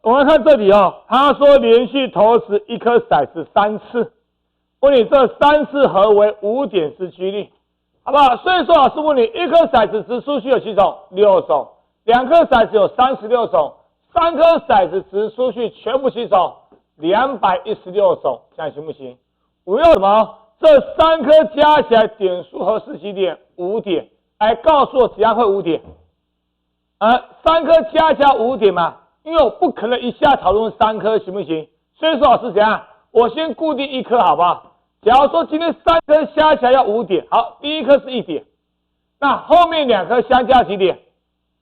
我们看这里哦，他说连续投掷一颗骰子3次，问你这3次合为5点之几率，好不好？所以说老师问你，一颗骰子直出去有几种？6种，2颗骰子有36种，3颗骰子直出去全部几种？216种，这样行不行？我要什么？这3颗加起来点数合是几点？5点。来告诉我怎样会5点？3颗加5点嘛，因为我不可能一下讨论3颗，行不行？所以说老师怎样？我先固定1颗，好不好？假如说今天3颗加起来要5点，好，第一颗是1点，那后面2颗相加几点？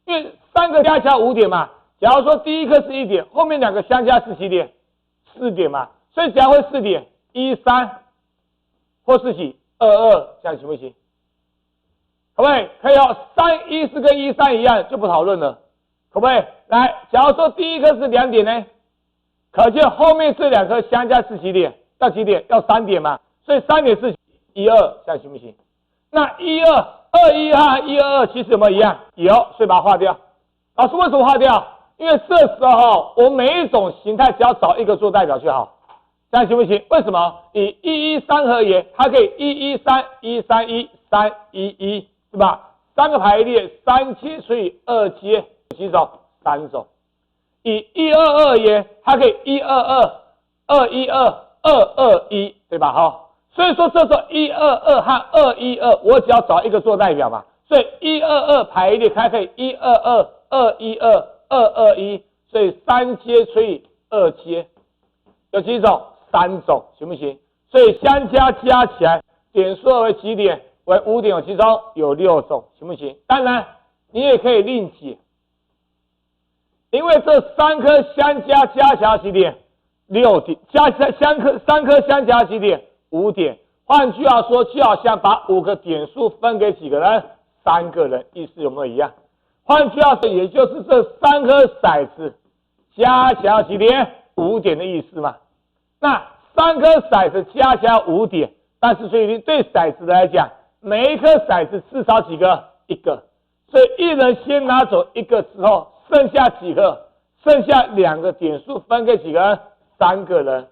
因为3个加起来5点嘛。假如说第一颗是1点，后面2个相加是几点？4点嘛。所以怎样会4点？13或是几22，这样行不行？可不可以？可以哦。314跟13一样，就不讨论了，可不可以？来，假如说第一颗是2点呢，可见后面这2颗相加是几点？要几点？要3点嘛。所以3点是12，这样行不行？那21和122其实有没有一样？有，所以把它划掉。老师为什么划掉？因为这时候我每一种形态只要找一个做代表就好，这样行不行？为什么？以113合言，它可以113、131、311。对吧？3个排列，3阶除以2阶，几种？3种。以122言，它可以122、212、221，对吧？好，所以说这时候122和212，我只要找一个做代表嘛，所以122排列，它可以122、212、221，所以3阶除以2阶，有几种？3种，行不行？所以相加起来，点数为几点？为5点，有几种？有6种，行不行？当然，你也可以另解，因为这3颗相加起来几点？6点，3颗相加几点？5点。换句话说，就好像把5个点数分给几个人？3个人，意思有没有一样？换句话说，也就是这3颗骰子加起来几点？5点的意思嘛。那3颗骰子加起来5点，但是对骰子来讲，每一颗骰子至少几个？1个，所以一人先拿走1个之后，剩下几个？剩下2个点数分给几个人？3个人。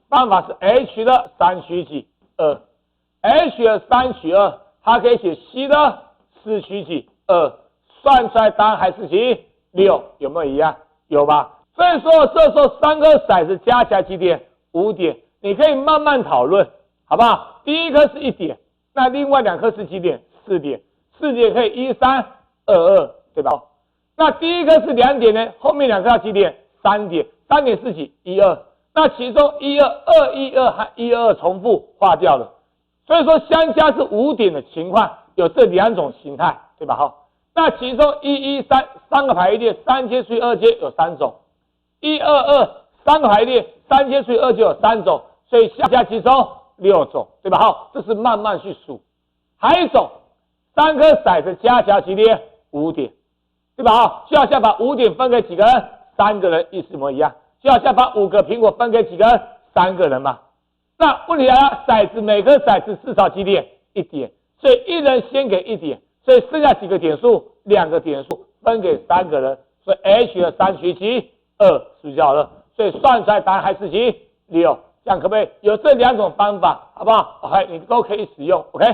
办法是 H 的3取几？2，H 的3取2，它可以写 C 的4取几？2，算出来答案还是几？6，有没有一样？有吧？所以说这时候3颗骰子加起来几点？5点，你可以慢慢讨论，好不好？第一颗是1点。那另外2颗是几点？4点，4点可以13、22，对吧？那第一颗是2点呢，后面2颗要几点？3点，3点是几？12。那其中212和122重复划掉了，所以说相加是5点的情况，有这2种形态，对吧？好，那其中113 3个排列，3阶除以2阶有3种；122 3个排列，3阶除以2阶有3种，所以相加几种？6种，对吧？好，这是慢慢去数。还有一种，3颗骰子加起来几点？5点，对吧？好，就好像把5点分给几个人？3个人，意思一模一样。就好像把5个苹果分给几个人？3个人嘛。那问题来了，骰子每颗骰子至少几点？1点，所以一人先给1点，所以剩下几个点数？2个点数分给3个人，所以 H 的3取几？2，是不是就好了？所以算出来答案还是几？6。这样可不可以？有这2种方法，好不好 ？OK， 你都可以使用 ，OK。